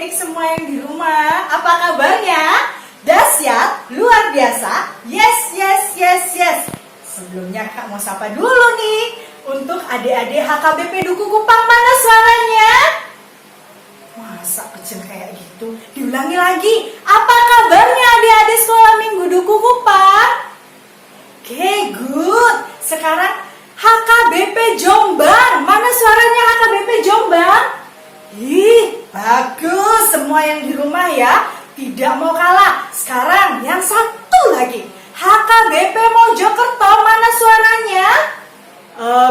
adik-adik semua yang di rumah. Apa kabarnya? Dahsyat, luar biasa. Yes, yes, yes, yes. Sebelumnya Kak mau sapa dulu nih untuk adik-adik HKBP Duku Kupang. Mana suaranya? Masa kecil kayak gitu? Diulangi lagi. Apa kabarnya adik-adik sekolah minggu Duku Kupang? Oke, good. Sekarang HKBP Jombang. Mana suaranya HKBP Jombang? Ih, bagus. Semua yang di rumah ya, tidak mau kalah. Sekarang yang satu lagi, HKBP Mojokerto. Mana suaranya?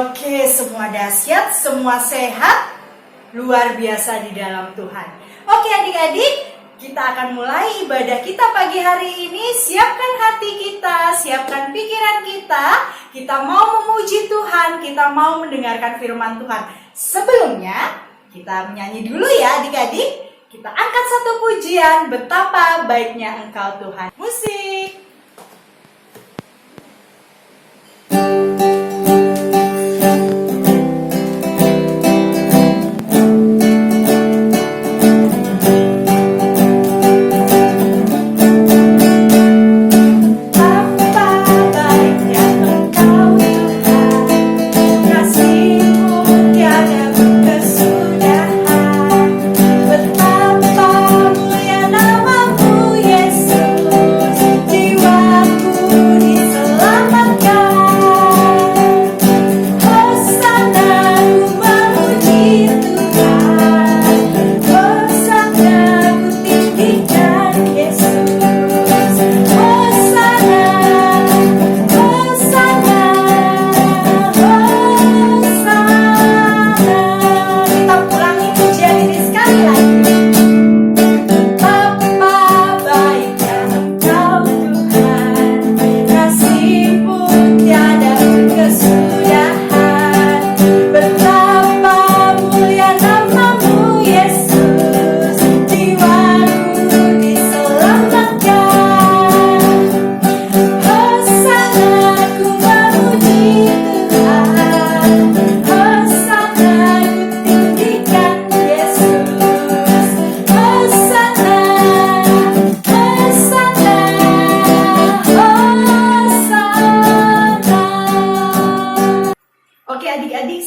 Oke, semua dahsyat, semua sehat, luar biasa di dalam Tuhan. Oke adik-adik, kita akan mulai ibadah kita pagi hari ini. Siapkan hati kita, siapkan pikiran kita. Kita mau memuji Tuhan, kita mau mendengarkan firman Tuhan. Sebelumnya, kita menyanyi dulu ya adik-adik. Kita angkat satu pujian, betapa baiknya Engkau Tuhan. Musik.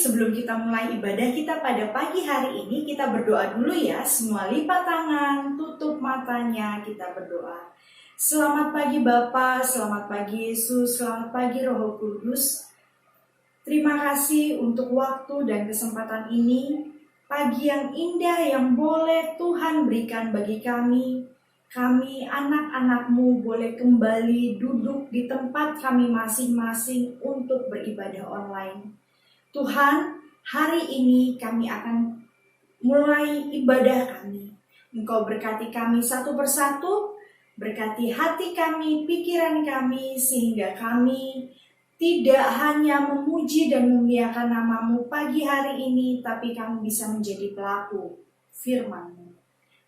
Sebelum kita mulai ibadah kita pada pagi hari ini, kita berdoa dulu ya. Semua lipat tangan, tutup matanya, kita berdoa. Selamat pagi Bapa, selamat pagi Yesus, selamat pagi Roh Kudus. Terima kasih untuk waktu dan kesempatan ini, pagi yang indah yang boleh Tuhan berikan bagi kami. Kami anak-anak-Mu boleh kembali duduk di tempat kami masing-masing untuk beribadah online. Tuhan, hari ini kami akan mulai ibadah kami. Engkau berkati kami satu persatu, berkati hati kami, pikiran kami, sehingga kami tidak hanya memuji dan memuliakan nama-Mu pagi hari ini, tapi kami bisa menjadi pelaku firman-Mu.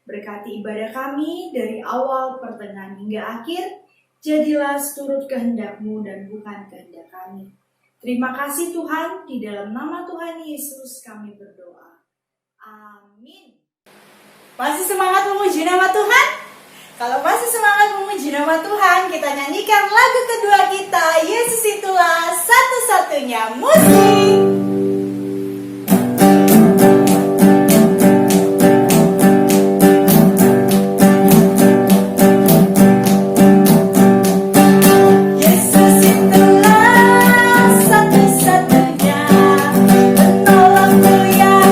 Berkati ibadah kami dari awal, pertengahan hingga akhir, jadilah seturut kehendak-Mu dan bukan kehendak kami. Terima kasih Tuhan, di dalam nama Tuhan Yesus kami berdoa. Amin. Masih semangat memuji nama Tuhan? Kalau masih semangat memuji nama Tuhan, kita nyanyikan lagu kedua kita, Yesus itulah satu-satunya. Musik. Hallelujah.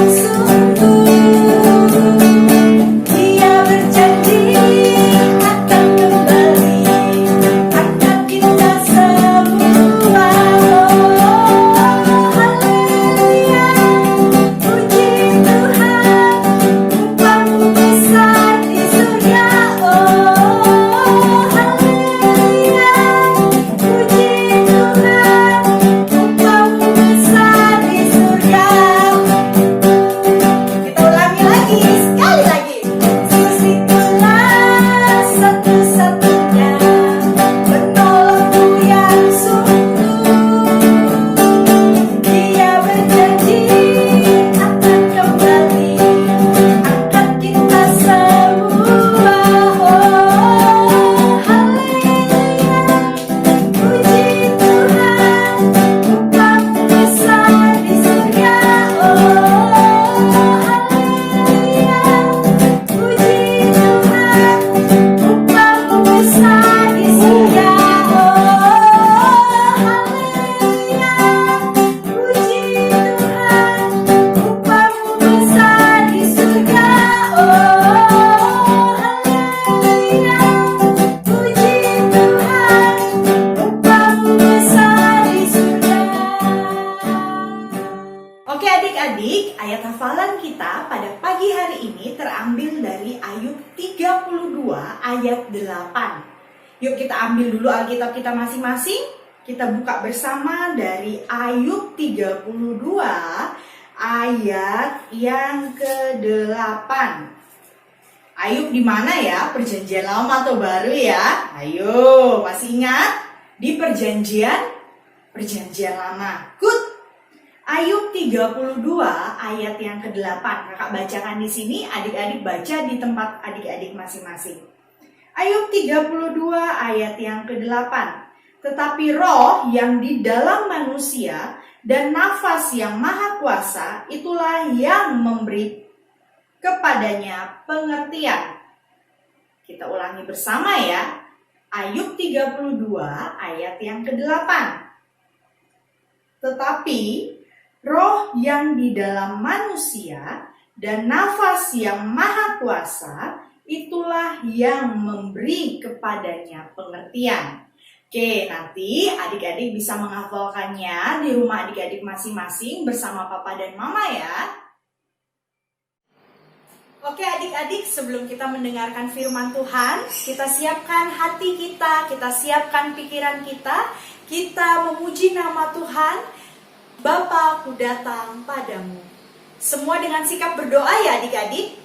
hafalan kita pada pagi hari ini terambil dari Ayub 32 ayat 8. Yuk kita ambil dulu Alkitab kita masing-masing. Kita buka bersama dari Ayub 32 ayat yang ke-8. Ayub di mana ya? Perjanjian lama atau baru ya? Ayo, masih ingat? Di perjanjian lama. Good. Ayub 32 ayat yang ke-8. Kakak bacakan di sini, adik-adik baca di tempat adik-adik masing-masing. Ayub 32 ayat yang ke-8. Tetapi roh yang di dalam manusia dan nafas yang maha kuasa, itulah yang memberi kepadanya pengertian. Kita ulangi bersama ya. Ayub 32 ayat yang ke-8. Tetapi roh yang di dalam manusia dan nafas yang maha kuasa, itulah yang memberi kepadanya pengertian. Oke, nanti adik-adik bisa menghafalkannya di rumah adik-adik masing-masing bersama papa dan mama ya. Oke adik-adik, sebelum kita mendengarkan firman Tuhan, kita siapkan hati kita siapkan pikiran kita memuji nama Tuhan. Bapa, aku datang padamu. Semua dengan sikap berdoa ya adik-adik.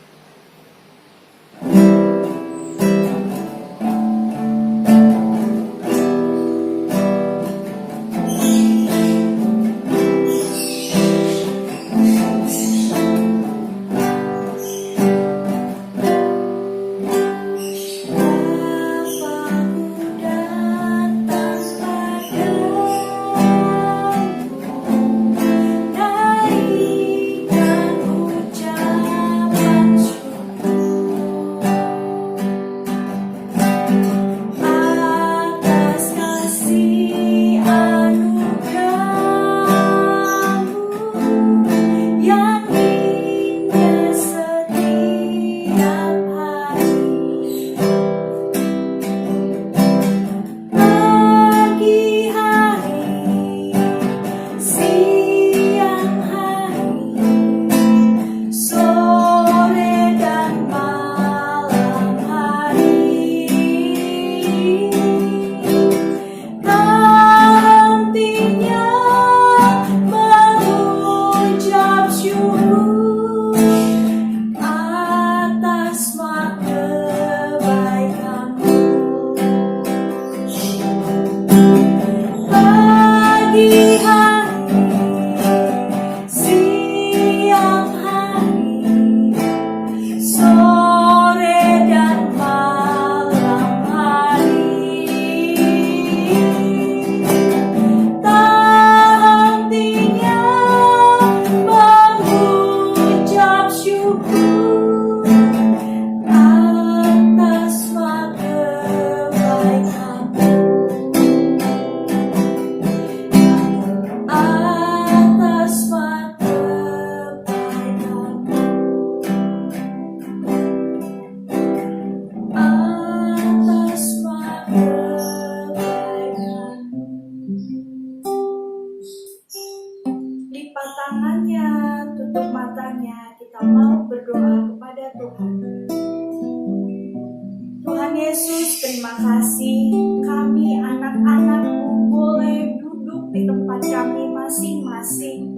Yesus, terima kasih kami anak-anak-Mu boleh duduk di tempat kami masing-masing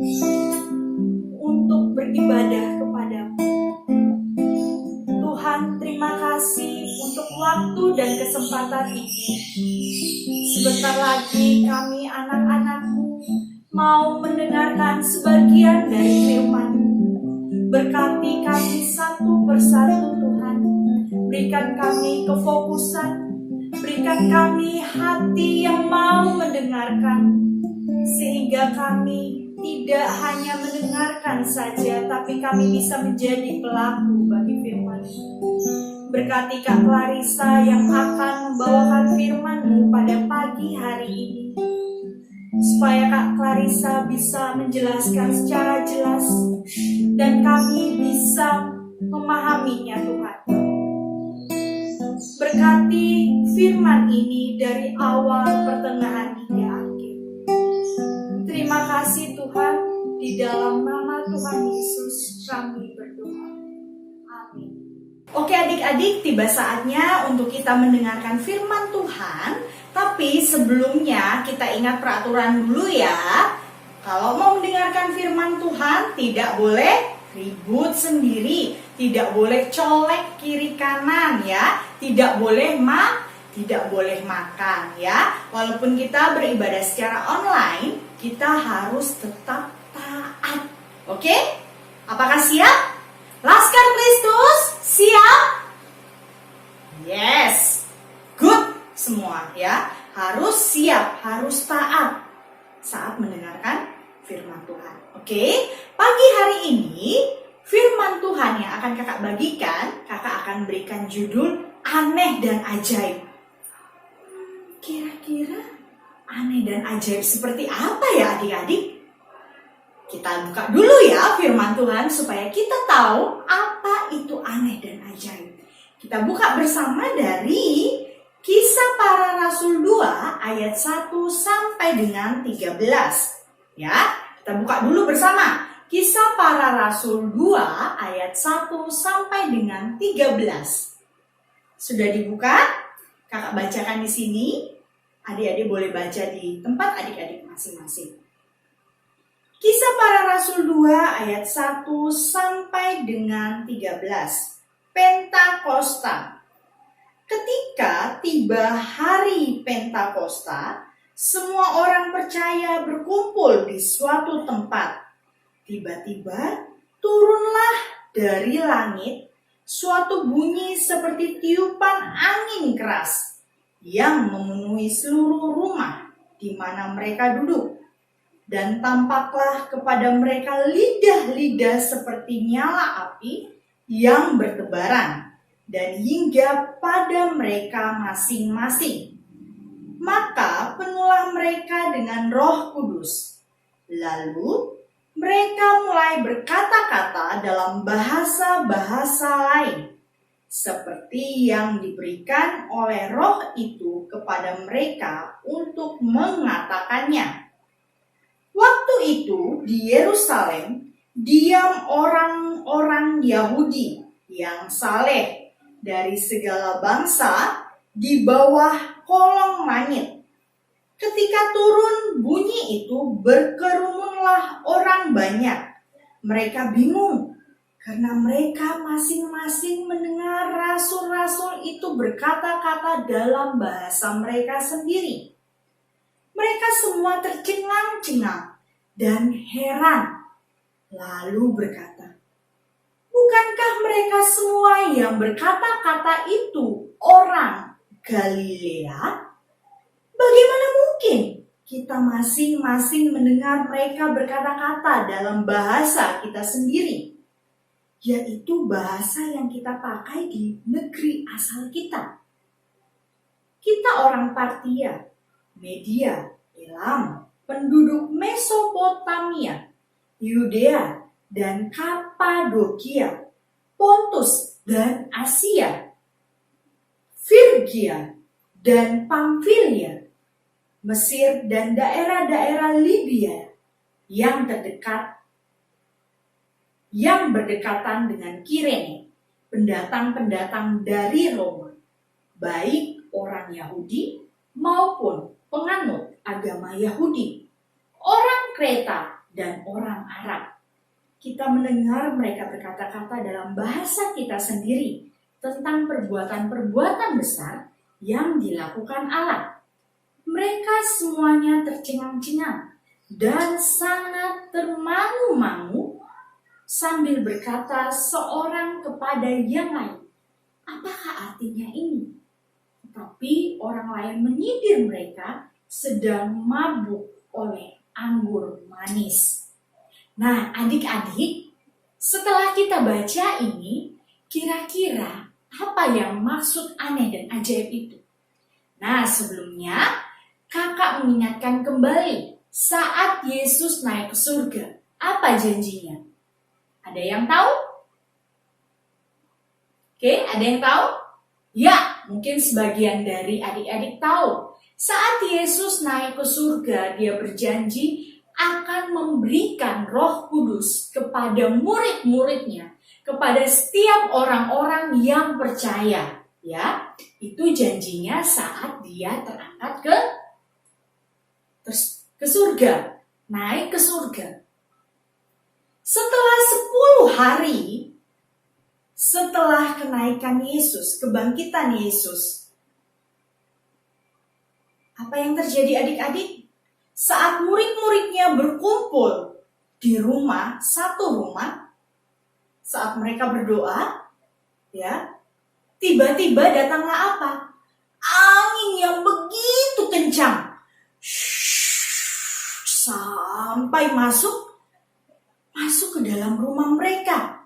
untuk beribadah kepada-Mu. Tuhan, terima kasih untuk waktu dan kesempatan ini. Sebentar lagi kami anak-anak-Mu mau mendengarkan sebagian dari firman-Mu. Berkati kami satu persatu Tuhan. Berikan kami kefokusan, berikan kami hati yang mau mendengarkan, sehingga kami tidak hanya mendengarkan saja, tapi kami bisa menjadi pelaku bagi firman-Mu. Berkati Kak Clarissa yang akan membawakan firman-Mu pada pagi hari ini, supaya Kak Clarissa bisa menjelaskan secara jelas, dan kami bisa memahaminya Tuhan. Berkati firman ini dari awal, pertengahan, hingga akhir. Terima kasih Tuhan, di dalam nama Tuhan Yesus kami Oke adik-adik, tiba saatnya untuk kita mendengarkan firman Tuhan. Tapi sebelumnya kita ingat peraturan dulu ya. Kalau mau mendengarkan firman Tuhan, tidak boleh ribut sendiri, tidak boleh colek kiri kanan ya, tidak boleh makan ya. Walaupun kita beribadah secara online, kita harus tetap taat. Oke? Apakah siap? Laskar Kristus, siap? Yes. Good semua ya. Harus siap, harus taat saat mendengarkan firman Tuhan. Oke? Pagi hari ini firman Tuhan yang akan kakak bagikan, kakak akan berikan judul aneh dan ajaib. Kira-kira aneh dan ajaib seperti apa ya adik-adik? Kita buka dulu ya firman Tuhan supaya kita tahu apa itu aneh dan ajaib. Kita buka bersama dari Kisah Para Rasul 2 ayat 1 sampai dengan 13. Ya, kita buka dulu bersama. Kisah Para Rasul 2 ayat 1 sampai dengan 13. Sudah dibuka? Kakak bacakan di sini. Adik-adik boleh baca di tempat adik-adik masing-masing. Kisah Para Rasul 2 ayat 1 sampai dengan 13. Pentakosta. Ketika tiba hari Pentakosta, semua orang percaya berkumpul di suatu tempat. Tiba-tiba turunlah dari langit suatu bunyi seperti tiupan angin keras yang memenuhi seluruh rumah di mana mereka duduk. Dan tampaklah kepada mereka lidah-lidah seperti nyala api yang bertebaran dan hingga pada mereka masing-masing. Maka penuhlah mereka dengan Roh Kudus. Lalu mereka mulai berkata-kata dalam bahasa-bahasa lain, seperti yang diberikan oleh Roh itu kepada mereka untuk mengatakannya. Waktu itu di Yerusalem diam orang-orang Yahudi yang saleh dari segala bangsa di bawah kolong langit. Ketika turun bunyi itu, berkerumunlah orang banyak. Mereka bingung karena mereka masing-masing mendengar rasul-rasul itu berkata-kata dalam bahasa mereka sendiri. Mereka semua tercengang-cengang dan heran. Lalu berkata, bukankah mereka semua yang berkata-kata itu orang Galilea? Bagaimana mungkin kita masing-masing mendengar mereka berkata-kata dalam bahasa kita sendiri, yaitu bahasa yang kita pakai di negeri asal kita? Kita orang Partia, Media, Elam, penduduk Mesopotamia, Yudea dan Kapadokia, Pontus dan Asia, Frigia dan Pamfilia, Mesir dan daerah-daerah Libya yang berdekatan dengan Kirene, pendatang-pendatang dari Roma, baik orang Yahudi maupun penganut agama Yahudi, orang Kreta dan orang Arab. Kita mendengar mereka berkata-kata dalam bahasa kita sendiri tentang perbuatan-perbuatan besar yang dilakukan Allah. Mereka semuanya tercengang-cengang dan sangat termangu-mangu sambil berkata seorang kepada yang lain, apakah artinya ini? Tetapi orang lain menyindir mereka sedang mabuk oleh anggur manis. Nah adik-adik, setelah kita baca ini, kira-kira apa yang maksud aneh dan ajaib itu? Nah sebelumnya, kakak mengingatkan kembali saat Yesus naik ke surga. Apa janjinya? Ada yang tahu? Oke, ada yang tahu? Ya, mungkin sebagian dari adik-adik tahu. Saat Yesus naik ke surga, dia berjanji akan memberikan Roh Kudus kepada murid-muridnya, kepada setiap orang-orang yang percaya, ya. Itu janjinya saat dia terangkat ke surga, naik ke surga. Setelah 10 hari setelah kenaikan Yesus, kebangkitan Yesus, apa yang terjadi adik-adik? Saat murid-muridnya berkumpul di rumah, satu rumah, saat mereka berdoa, ya, tiba-tiba datanglah apa? Angin yang begitu kencang, sampai masuk ke dalam rumah mereka.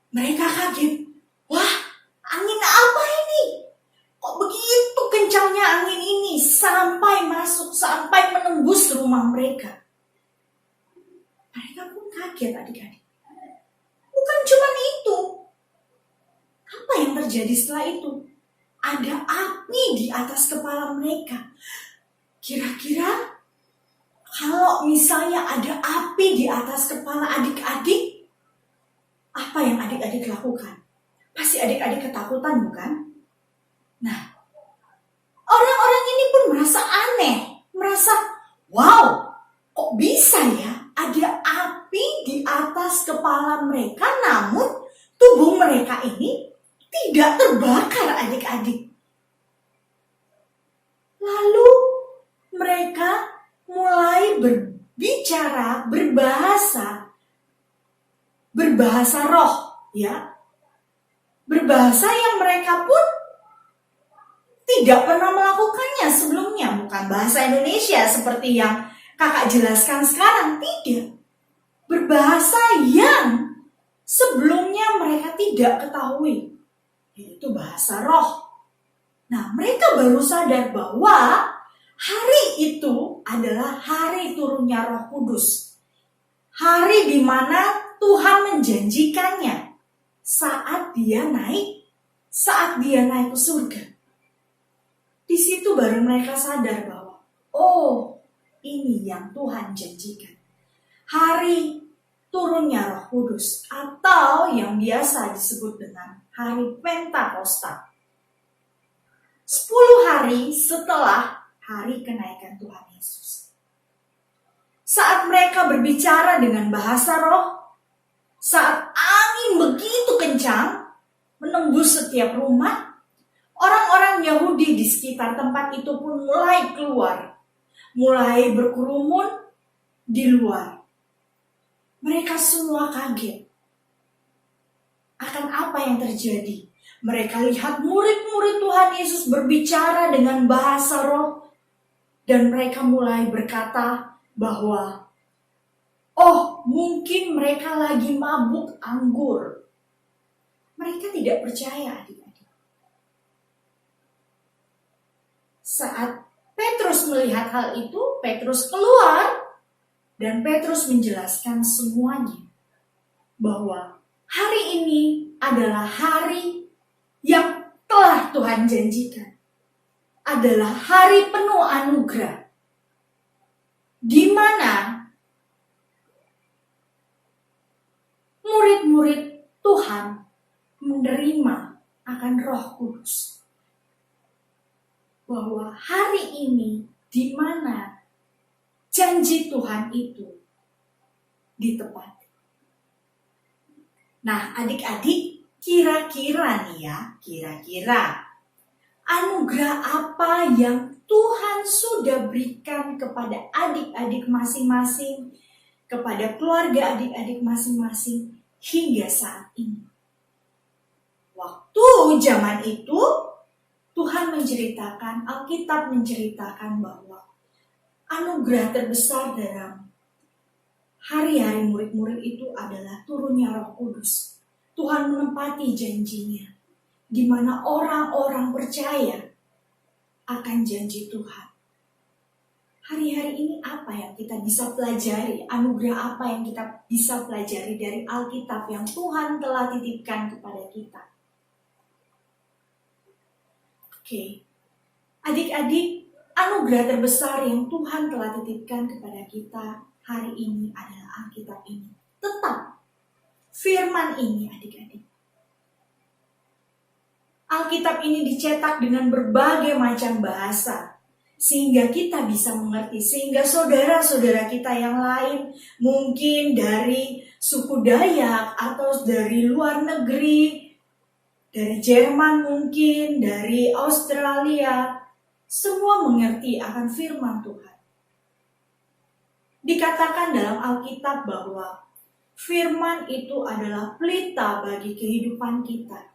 Mereka kaget. Wah, angin apa ini? Kok begitu kencangnya angin ini sampai masuk, sampai menembus rumah mereka? Mereka pun kaget adik-adik. Bukan cuma itu. Apa yang terjadi setelah itu? Ada api di atas kepala mereka. Kira-kira kalau misalnya ada api di atas kepala adik-adik, apa yang adik-adik lakukan? Pasti adik-adik ketakutan, bukan? Nah, orang-orang ini pun merasa aneh, merasa, wow, kok bisa ya ada api di atas kepala mereka, namun tubuh mereka ini tidak terbakar adik-adik. Lalu mereka mulai berbicara, berbahasa roh, ya. Berbahasa yang mereka pun tidak pernah melakukannya sebelumnya. Bukan bahasa Indonesia seperti yang kakak jelaskan sekarang, tidak. Berbahasa yang sebelumnya mereka tidak ketahui, yaitu bahasa roh. Nah, mereka baru sadar bahwa hari itu adalah hari turunnya Roh Kudus. Hari di mana Tuhan menjanjikannya saat dia naik ke surga. Di situ baru mereka sadar bahwa, oh, ini yang Tuhan janjikan. Hari turunnya Roh Kudus, atau yang biasa disebut dengan hari Pentakosta. 10 hari setelah hari kenaikan Tuhan Yesus. Saat mereka berbicara dengan bahasa roh, saat angin begitu kencang menembus setiap rumah, orang-orang Yahudi di sekitar tempat itu pun mulai keluar, mulai berkerumun di luar. Mereka semua kaget akan apa yang terjadi. Mereka lihat murid-murid Tuhan Yesus berbicara dengan bahasa roh, dan mereka mulai berkata bahwa, oh, mungkin mereka lagi mabuk anggur. Mereka tidak percaya, adik-adik. Saat Petrus melihat hal itu, Petrus keluar dan Petrus menjelaskan semuanya. Bahwa hari ini adalah hari yang telah Tuhan janjikan. Adalah hari penuh anugerah, di mana murid-murid Tuhan menerima akan Roh Kudus. Bahwa hari ini di mana janji Tuhan itu ditepati. Nah, adik-adik, kira-kira anugerah apa yang Tuhan sudah berikan kepada adik-adik masing-masing, kepada keluarga adik-adik masing-masing hingga saat ini. Waktu zaman itu, Tuhan menceritakan, Alkitab menceritakan bahwa anugerah terbesar dalam hari-hari murid-murid itu adalah turunnya Roh Kudus. Tuhan menepati janjinya, di mana orang-orang percaya akan janji Tuhan. Hari-hari ini apa yang kita bisa pelajari? Anugerah apa yang kita bisa pelajari dari Alkitab yang Tuhan telah titipkan kepada kita? Oke, adik-adik, anugerah terbesar yang Tuhan telah titipkan kepada kita hari ini adalah Alkitab ini. Tetap firman ini adik-adik. Alkitab ini dicetak dengan berbagai macam bahasa, sehingga kita bisa mengerti, sehingga saudara-saudara kita yang lain, mungkin dari suku Dayak atau dari luar negeri, dari Jerman mungkin, dari Australia, semua mengerti akan firman Tuhan. Dikatakan dalam Alkitab bahwa firman itu adalah pelita bagi kehidupan kita,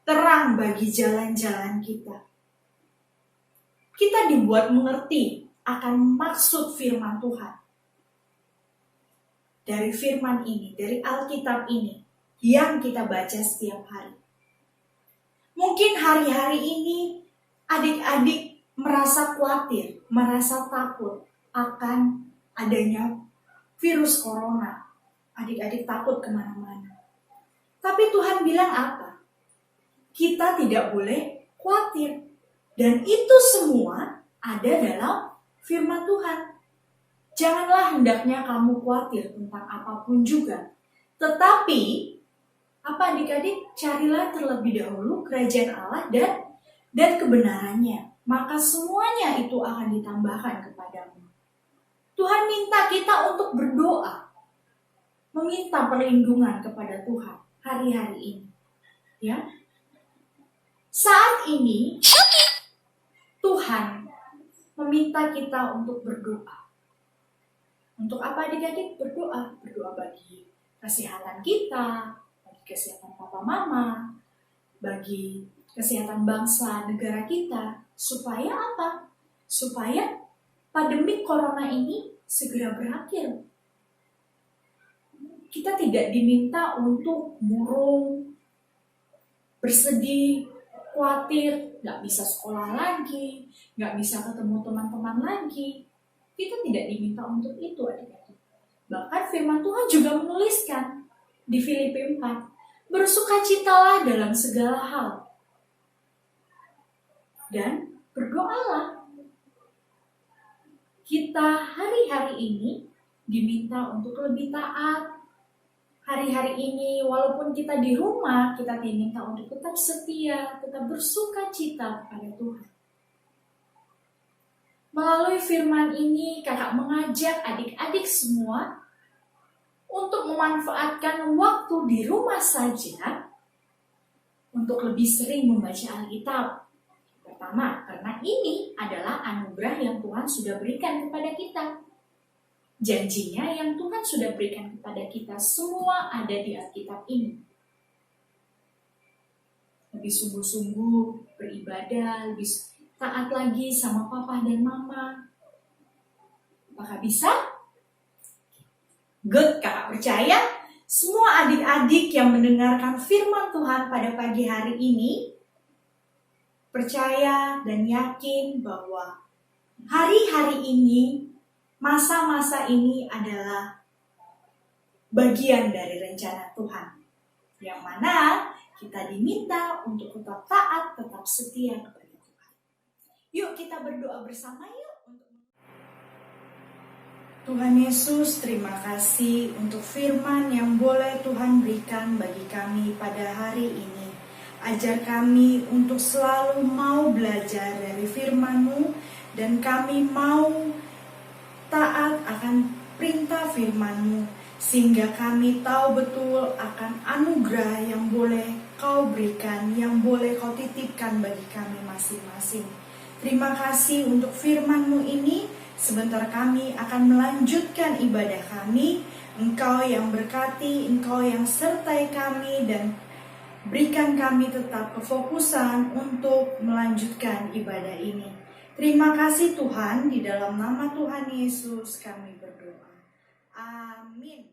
terang bagi jalan-jalan kita. Kita dibuat mengerti akan maksud firman Tuhan. Dari firman ini, dari Alkitab ini, yang kita baca setiap hari. Mungkin hari-hari ini adik-adik merasa khawatir, merasa takut akan adanya virus corona. Adik-adik takut kemana-mana. Tapi Tuhan bilang apa? Kita tidak boleh khawatir. Dan itu semua ada dalam firman Tuhan. Janganlah hendaknya kamu khawatir tentang apapun juga. Tetapi, apa adik-adik? Carilah terlebih dahulu kerajaan Allah dan kebenarannya. Maka semuanya itu akan ditambahkan kepadamu. Tuhan minta kita untuk berdoa. Meminta perlindungan kepada Tuhan hari-hari ini. Ya. Saat ini, Tuhan meminta kita untuk berdoa. Untuk apa adik-adik? Berdoa. Berdoa bagi kesehatan kita, bagi kesehatan papa mama, bagi kesehatan bangsa negara kita. Supaya apa? Supaya pandemi corona ini segera berakhir. Kita tidak diminta untuk murung, bersedih, khawatir, nggak bisa sekolah lagi, nggak bisa ketemu teman-teman lagi. Kita tidak diminta untuk itu, adik-adik. Bahkan firman Tuhan juga menuliskan di Filipi 4, bersukacitalah dalam segala hal. Dan berdoalah. Kita hari-hari ini diminta untuk lebih taat. Hari-hari ini walaupun kita di rumah, kita diminta untuk tetap setia, tetap bersukacita kepada Tuhan. Melalui firman ini, kakak mengajak adik-adik semua untuk memanfaatkan waktu di rumah saja untuk lebih sering membaca Alkitab. Pertama, karena ini adalah anugerah yang Tuhan sudah berikan kepada kita. Janjinya yang Tuhan sudah berikan kepada kita semua ada di Alkitab ini. Lebih sungguh-sungguh beribadah, lebih taat lagi sama papa dan mama. Apakah bisa? Good, kakak percaya semua adik-adik yang mendengarkan firman Tuhan pada pagi hari ini percaya dan yakin bahwa hari-hari ini, masa-masa ini adalah bagian dari rencana Tuhan. Yang mana kita diminta untuk tetap taat, tetap setia kepada Tuhan. Yuk kita berdoa bersama yuk. Tuhan Yesus, terima kasih untuk firman yang boleh Tuhan berikan bagi kami pada hari ini. Ajar kami untuk selalu mau belajar dari firman-Mu dan kami mau taat akan perintah firman-Mu sehingga kami tahu betul akan anugerah yang boleh Kau berikan, yang boleh Kau titipkan bagi kami masing-masing. Terima kasih untuk firman-Mu ini. Sebentar kami akan melanjutkan ibadah kami. Engkau yang berkati, Engkau yang sertai kami dan berikan kami tetap kefokusan untuk melanjutkan ibadah ini. Terima kasih Tuhan, di dalam nama Tuhan Yesus kami berdoa. Amin.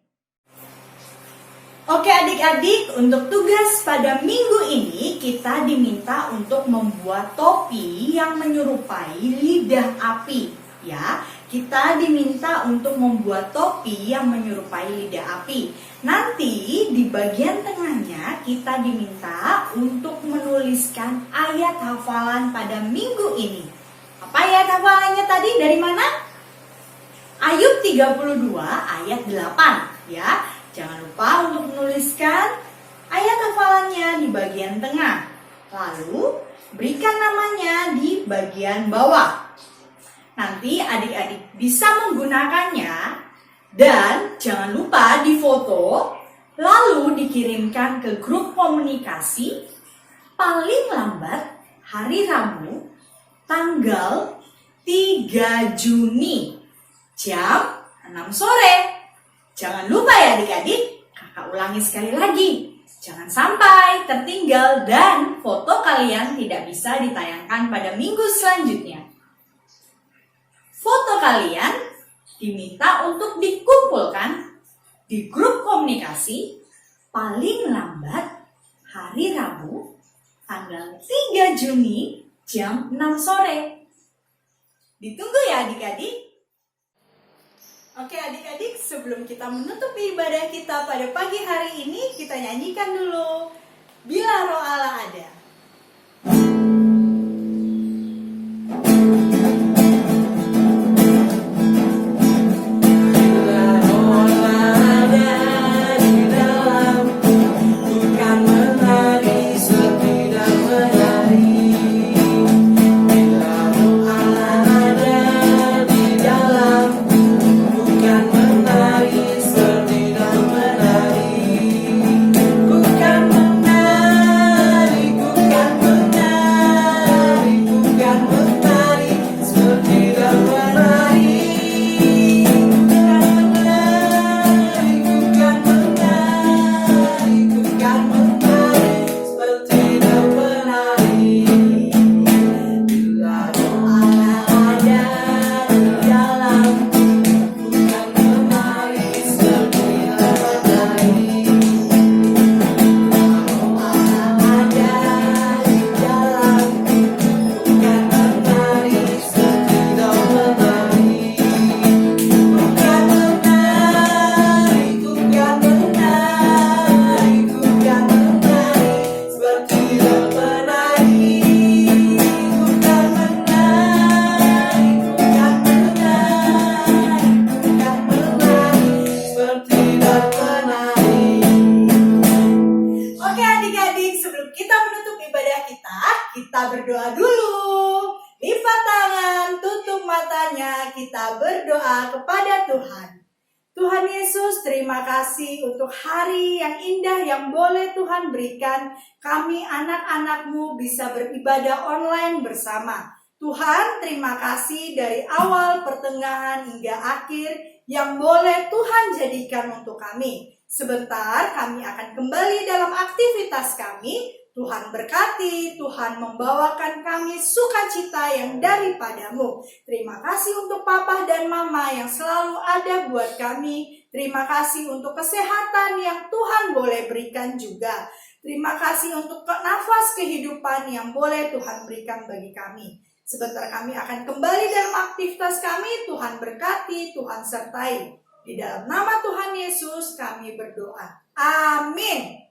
Oke adik-adik, untuk tugas pada minggu ini kita diminta untuk membuat topi yang menyerupai lidah api. Ya, kita diminta untuk membuat topi yang menyerupai lidah api. Nanti di bagian tengahnya kita diminta untuk menuliskan ayat hafalan pada minggu ini. Apa ayat hafalannya tadi? Dari mana? Ayub 32 ayat 8 ya. Jangan lupa untuk menuliskan ayat hafalannya di bagian tengah. Lalu, berikan namanya di bagian bawah. Nanti adik-adik bisa menggunakannya dan jangan lupa difoto, lalu dikirimkan ke grup komunikasi paling lambat hari Rabu tanggal 3 Juni jam 6 sore. Jangan lupa ya adik-adik, kakak ulangi sekali lagi. Jangan sampai tertinggal dan foto kalian tidak bisa ditayangkan pada minggu selanjutnya. Foto kalian diminta untuk dikumpulkan di grup komunikasi paling lambat hari Rabu tanggal 3 Juni jam 6 sore. Ditunggu ya adik-adik. Oke adik-adik, sebelum kita menutup ibadah kita pada pagi hari ini, kita nyanyikan dulu Bila Roh Allah Ada. Kita berdoa dulu. Lipat tangan, tutup matanya, kita berdoa kepada Tuhan. Tuhan Yesus, terima kasih untuk hari yang indah yang boleh Tuhan berikan. Kami anak-anak-Mu bisa beribadah online bersama. Tuhan, terima kasih dari awal, pertengahan, hingga akhir yang boleh Tuhan jadikan untuk kami. Sebentar kami akan kembali dalam aktivitas kami. Tuhan berkati, Tuhan membawakan kami sukacita yang daripada-Mu. Terima kasih untuk Papa dan Mama yang selalu ada buat kami. Terima kasih untuk kesehatan yang Tuhan boleh berikan juga. Terima kasih untuk nafas kehidupan yang boleh Tuhan berikan bagi kami. Sebentar kami akan kembali dalam aktivitas kami. Tuhan berkati, Tuhan sertai. Di dalam nama Tuhan Yesus kami berdoa. Amin.